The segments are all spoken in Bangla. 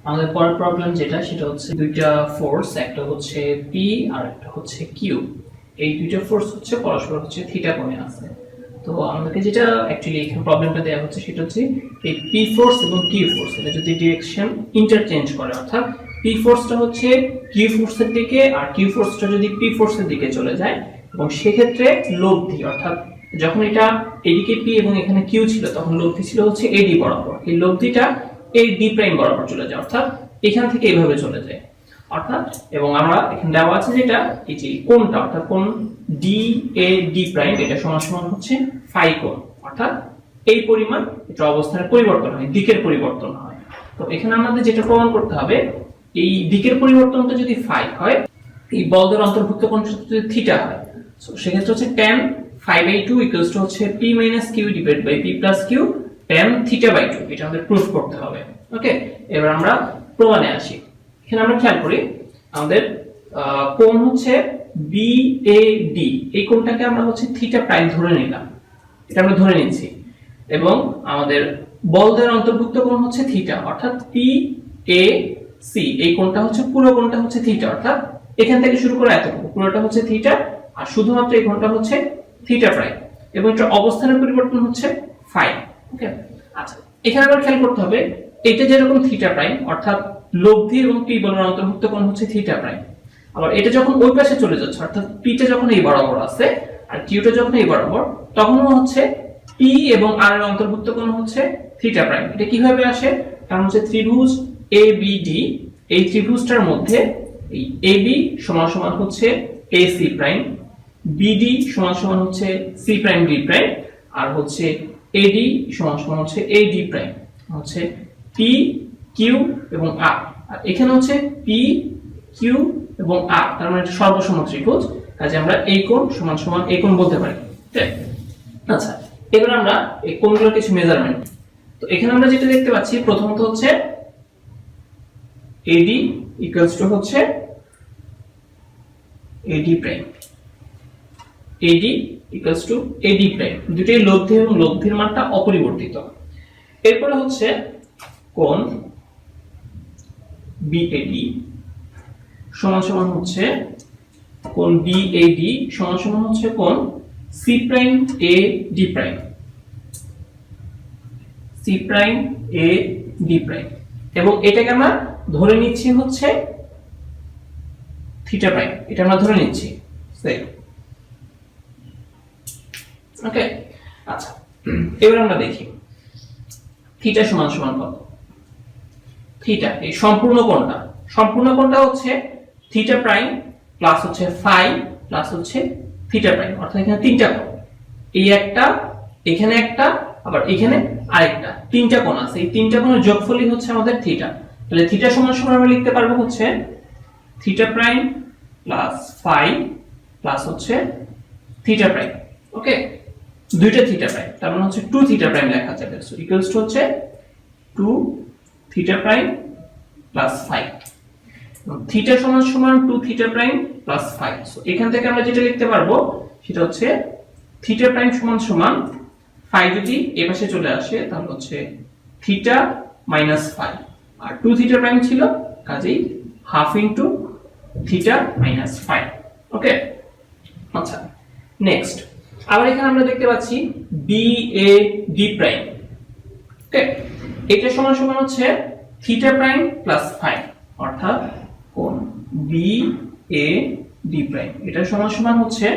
আমাদের পরের প্রবলেম যেটা সেটা হচ্ছে দুইটা ফোর্স, একটা হচ্ছে পি আর একটা হচ্ছে কিউ। এই দুইটা ফোর্স হচ্ছে পরস্পর হচ্ছে থিটা কোণে আছে। তো আমাদেরকে যেটা অ্যাকচুয়ালি এখানে প্রবলেমটা দেওয়া হচ্ছে সেটা হচ্ছে এই পি ফোর্স এবং কিউ ফোর্স এটা যদি ডিরেকশন ইন্টারচেঞ্জ করে, অর্থাৎ পি ফোর্সটা হচ্ছে কিউ ফোর্সের দিকে আর কিউ ফোর্সটা যদি পি ফোর্সের দিকে চলে যায়, এবং সেক্ষেত্রে লব্ধি অর্থাৎ যখন এটা এদিকে পি এবং এখানে কিউ ছিল তখন লব্ধি ছিল হচ্ছে এডি বরাবর, এই লব্ধিটা এই ডি প্রাইম বরাবর চলে যায়, অর্থাৎ এখান থেকে এইভাবে চলে যায় অর্থাৎ। এবং আমরা এখানে দেওয়া আছে যেটা এই যে কোণটা অর্থাৎ কোণ ডি এ ডি প্রাইম এটা সমান সমান হচ্ছে ফাই কোণ, অর্থাৎ এই পরিমাণ এটা অবস্থানের পরিবর্তন হয়, দিকের পরিবর্তন হয়। তো এখানে আমাদের যেটা প্রমাণ করতে হবে এই দিকের পরিবর্তনটা যদি ফাই হয়, এই বলদের অন্তর্ভুক্ত কোণ যদি থিটা হয়, সো সেক্ষেত্রে হচ্ছে tan phi/2 ইকুয়ালস টু হচ্ছে p - q divide by p + q tan θ/2। এটা আমাদের প্রুফ করতে হবে। ওকে, এবার আমরা প্রমাণে আসি। এখানে আমরা খেয়াল করি আমাদের কোণ হচ্ছে BAD, এই কোণটাকে আমরা হচ্ছে থিটা প্রাইম ধরে নিলাম, এটা আমরা ধরে নিচ্ছি। এবং আমাদের বলদের অন্তর্ভুক্ত কোণ হচ্ছে থিটা, অর্থাৎ PAC, এই কোণটা হচ্ছে পুরো কোণটা হচ্ছে থিটা, অর্থাৎ এখান থেকে শুরু করে এতটুকু পুরোটা হচ্ছে থিটা, আর শুধুমাত্র এই কোণটা হচ্ছে থিটা প্রাইম, এবং এটার অবস্থানের পরিবর্তন হচ্ছে ফাই। ওকে, আচ্ছা এখানে আবার খেয়াল করতে হবে এটা যেরকম থিটা প্রাইম অর্থাৎ লব্ধি এবং পি বলের অন্তর্ভুক্ত কোণ হচ্ছে থিটা প্রাইম, আবার এটা যখন ওই পাশে চলে যাচ্ছে অর্থাৎ পিটা যখন এই বরাবর আছে আর কিউটা যখন এই বরাবর, তখনও হচ্ছে পি এবং আর এর অন্তর্ভুক্ত কোণ হচ্ছে থিটা প্রাইম। এটা কিভাবে আসে? কারণ হচ্ছে ত্রিভুজ এবিডি, এই ত্রিভুজটার মধ্যে এই এবি সমান সমান হচ্ছে এসি প্রাইম, বিডি সমান সমান হচ্ছে সি প্রাইম ডি প্রাইম, আর হচ্ছে এডি সমান সমান হচ্ছে এডি প্রাইম, হচ্ছে পি কিউ এবং আর। আর এখানে হচ্ছে পি কিউ এবং আর, তার মানে এটা সর্বসম ত্রিভুজ, কাজে আমরা এই কোণ সমান সমান এই কোণ বলতে পারি। ঠিক আচ্ছা, এবার আমরা এই কোণগুলোর কিছু মেজারমেন্ট। তো এখানে আমরা যেটা দেখতে পাচ্ছি প্রথমত হচ্ছে এডি ইকুয়ালস টু হচ্ছে AD prime, AD equals to AD prime, দুটোই লব্ধি এবং লব্ধির মানটা অপরিবর্তিত। এরপরে হচ্ছে কোণ বিএডি সমান সমান হচ্ছে কোণ বিএডি সমান সমান হচ্ছে কোণ C prime A D prime, C prime A D prime, এবং এটাকে আমরা ধরে নিচ্ছি হচ্ছে থিটা প্রাইম, এটা আমরা ধরে নিচ্ছি। ওকে, আচ্ছা এবার আমরা দেখি থিটা সমান সমান কত। থিটা এই সম্পূর্ণ কোণটা হচ্ছে থিটা প্রাইম প্লাস হচ্ছে ফাই প্লাস হচ্ছে থিটা প্রাইম, অর্থাৎ এখানে তিনটা কোণ, এই একটা, এখানে একটা, আবার এখানে আরেকটা, তিনটা কোণ আছে। এই তিনটা কোণের যোগফলই হচ্ছে আমাদের থিটা। তাহলে থিটা সমান সমান আমরা লিখতে পারবো হচ্ছে theta prime plus phi plus হচ্ছে থিটা প্রাইম। ওকে, দুইটা থিটা প্রাইম, তার মানে হচ্ছে 2 থিটা প্রাইম লেখা যাবে। সো ইকুয়ালস টু হচ্ছে 2 theta prime plus phi. Theta সমান সমান 2 theta prime plus phi. So এখান থেকে আমরা যেটা লিখতে পারবো সেটা হচ্ছে থিটা প্রাইম সমান সমান ফাই যদি এই পাশে চলে আসে তাহলে হচ্ছে থিটা মাইনাস ফাই, আর 2 থিটা প্রাইম ছিল কাজেই half into theta minus phi. Okay, আচ্ছা নেক্সট আবার এখানে আমরা দেখতে পাচ্ছি B A D prime. Okay, এটা সমান সমান হচ্ছে থিটা প্রাইম প্লাস ফাই, অর্থাৎ কোণ বি এ ডি প্রাইম এটা সমান সমান হচ্ছে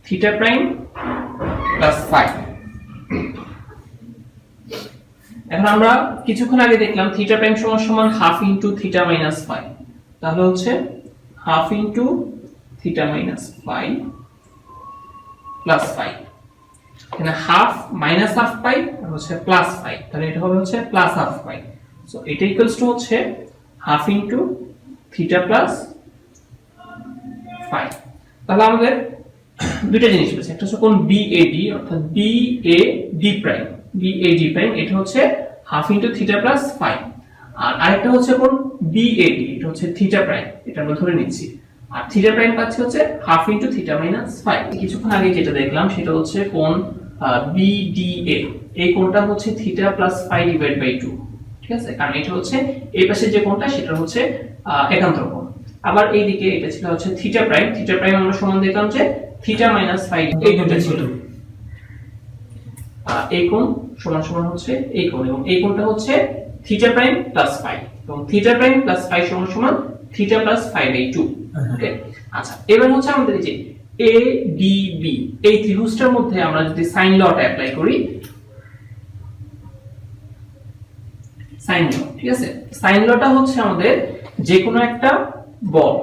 থিটা প্রাইম প্লাস ফাই। এখন আমরা কিছুক্ষণ আগে দেখলাম থিটা প্রাইম সমান সমান half into theta minus phi, তাহলে হচ্ছে half into theta minus phi plus phi, এখানে হাফ মাইনাস হাফ পাই আর হচ্ছে প্লাস ফাই, তাহলে এটা হবে হচ্ছে প্লাস হাফ পাই। সো এটা ইকুয়ালস টু হচ্ছে half into theta plus phi. তাহলে আমাদের দুইটা জিনিস পেয়েছি, একটা হচ্ছে কোণ বিএডি অর্থাৎ বিএডি প্রাইম, বিএডি প্রাইম এটা হচ্ছে half into theta plus phi, আর আরেকটা হচ্ছে কোণ বিএডি এটা হচ্ছে থিটা প্রাইম, এটা আমরা ধরে নিচ্ছি, আর থিটা প্রাইম পাচ্ছি হচ্ছে half into theta minus phi. কিছুক্ষণ আগে যেটা দেখলাম সেটা হচ্ছে কোণ বিডিএ, এই কোণটা হচ্ছে theta plus phi divide by 2, ঠিক আছে, কারণ এটা হচ্ছে এই পাশে যে কোণটা সেটা হচ্ছে একান্তর কোণ। আবার এইদিকে এটা ছিল হচ্ছে থিটা প্রাইম আমরা সমান দিতাম যে থিটা মাইনাস ফাই, এই দুটো ছিল। এই কোণ সমান সমান হচ্ছে এই কোণ, এবং এই কোণটা হচ্ছে থিটা প্রাইম প্লাস ফাই, এবং থিটা প্রাইম প্লাস ফাই সমান সমান থিটা প্লাস ফাই বাই 2। ওকে, আচ্ছা এবার হচ্ছে আমাদের এই যে এ ডি বি এই ত্রিভুজটার মধ্যে আমরা যদি সাইন লটা অ্যাপ্লাই করি, সাইন ল, ঠিক আছে, সাইন লটা হচ্ছে আমাদের যে কোনো একটা বল,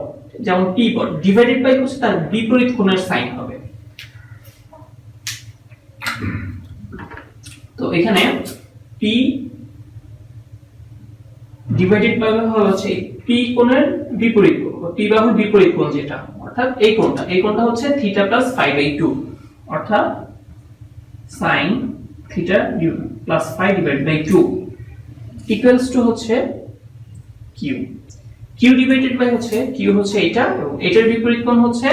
যেমন পি বল ডিভাইডেড বাই হচ্ছে তার বিপরীত কোণের সাইন হবে। তো এখানে পি ডিভাইডেড বাই হচ্ছে পি কোণের বিপরীত কোণ, পি বাহুর বিপরীত কোণ যেটা, অর্থাৎ এই কোণটা হচ্ছে থিটা প্লাস ফাই বাই 2, অর্থাৎ sine theta plus phi divided by 2 equals to হচ্ছে কিউ। কিউ ডিভাইডেড বাই হচ্ছে কিউ হচ্ছে এটা, এবং এটার বিপরীত কোণ হচ্ছে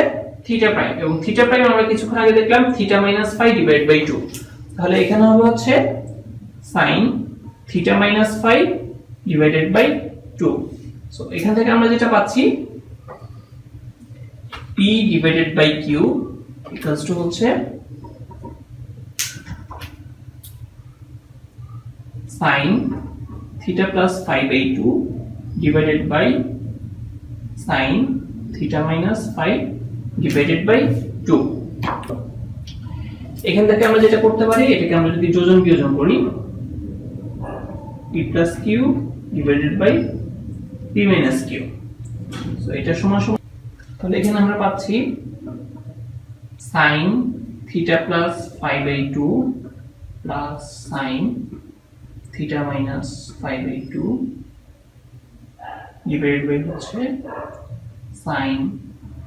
থিটা প্রাইম, এবং থিটা প্রাইম আমরা কিছুক্ষণ আগে দেখলাম theta minus phi divided by 2, তাহলে এখানে হবে হচ্ছে sin theta minus phi divided by 2। So এখান থেকে আমরা যেটা পাচ্ছি p divided by q equals to হচ্ছে sin theta plus phi by 2 divided by sin theta minus phi divided by 2। এখান থেকে আমরা যেটা করতে পারি, এটাকে আমরা যদি যোজন বিয়োজন করি, p plus q divided by p minus q, so এটা সমান সমান, তাহলে এখানে আমরা পাচ্ছি sin theta plus phi by 2 plus sin theta minus phi by 2 divided by হচ্ছে sin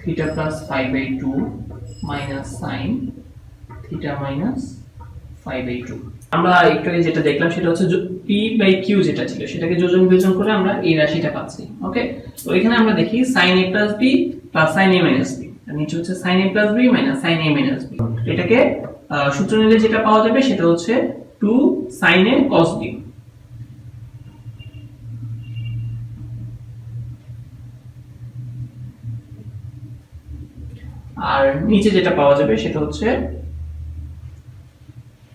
theta plus phi by 2 minus sin theta minus phi by 2। আমরা একটু যেটা দেখলাম সেটা হচ্ছে p বাই q যেটা ছিল সেটাকে যোজন বিয়োজন করে আমরা এই রাশিটা পাচ্ছি। ওকে, তো এখানে আমরা দেখি sin a plus b plus sin a minus b, আর নিচে হচ্ছে sin a plus b minus sin a minus b। এটাকে সূত্র নিলে যেটা পাওয়া যাবে সেটা হচ্ছে 2 sin a cos b। আর নিচে যেটা পাওয়া যাবে সেটা হচ্ছে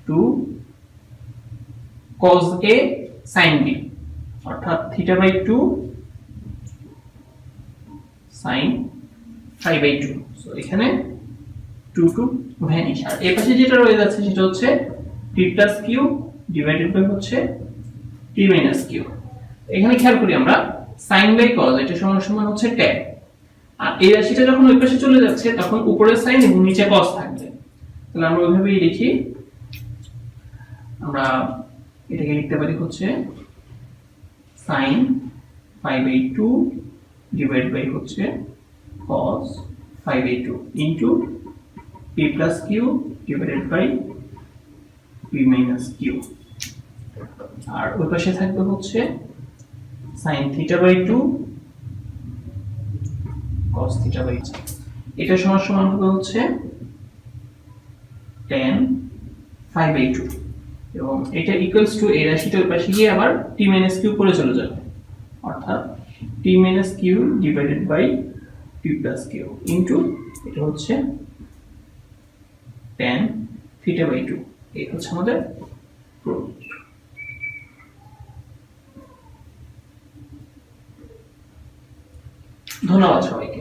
2 cos a sin b, অর্থাৎ theta by 2 sin phi by 2। So এখানে 2 ভ্যানিশ, আর এই পাশে যেটা রয়ে যাচ্ছে সেটা হচ্ছে p plus q divided by হচ্ছে p minus q। এখানে খেয়াল করি আমরা sin বাই cos এটা সমান সমান হচ্ছে tan, আর এই রাশিটা যখন ওই পাশে চলে যাচ্ছে তখন উপরে sin এবং নিচে cos থাকবে। তাহলে আমরা ওইভাবেই লিখি, আমরা এটাকে লিখতে পারি হচ্ছে sin phi by 2 divide by হচ্ছে cos phi by 2 into p plus q divided by p minus q, আর ওই পাশে থাকবে হচ্ছে sin theta by 2 cos theta by 2। এটা সমান সমান হবে হচ্ছে tan ফাই বাই 2, এবং এটা ইকুয়ালস টু এই রাশিটার পাশে গিয়ে আবার t minus q করে চলে যাবে, অর্থাৎ t minus q divided by p plus q into এটা হচ্ছে tan থিটা বাই 2। এই হচ্ছে আমাদের প্রুফ। ধন্যবাদ সবাইকে।